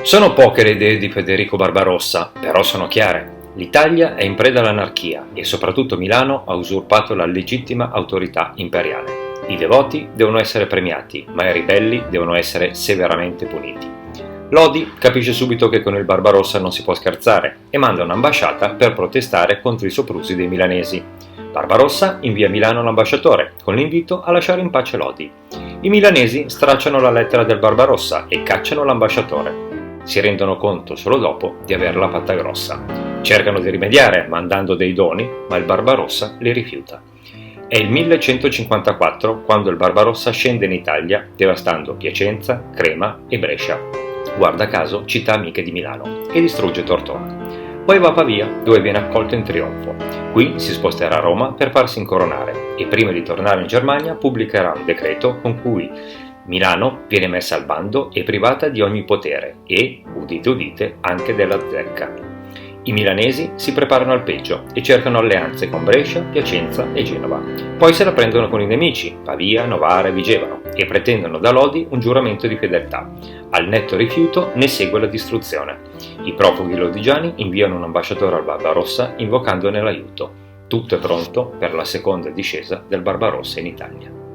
Sono poche le idee di Federico Barbarossa, però sono chiare. L'Italia è in preda all'anarchia e soprattutto Milano ha usurpato la legittima autorità imperiale. I devoti devono essere premiati, ma i ribelli devono essere severamente puniti. Lodi capisce subito che con il Barbarossa non si può scherzare e manda un'ambasciata per protestare contro i soprusi dei milanesi. Barbarossa invia a Milano l'ambasciatore con l'invito a lasciare in pace Lodi. I milanesi stracciano la lettera del Barbarossa e cacciano l'ambasciatore. Si rendono conto solo dopo di averla fatta grossa. Cercano di rimediare mandando dei doni, ma il Barbarossa li rifiuta. È il 1154 quando il Barbarossa scende in Italia, devastando Piacenza, Crema e Brescia, guarda caso città amiche di Milano, e distrugge Tortona. Poi va a Pavia, dove viene accolto in trionfo. Qui si sposterà a Roma per farsi incoronare e prima di tornare in Germania pubblicherà un decreto con cui Milano viene messa al bando e privata di ogni potere e, udite udite, anche della zecca. I milanesi si preparano al peggio e cercano alleanze con Brescia, Piacenza e Genova. Poi se la prendono con i nemici, Pavia, Novara e Vigevano, e pretendono da Lodi un giuramento di fedeltà. Al netto rifiuto ne segue la distruzione. I profughi lodigiani inviano un ambasciatore al Barbarossa invocandone l'aiuto. Tutto è pronto per la seconda discesa del Barbarossa in Italia.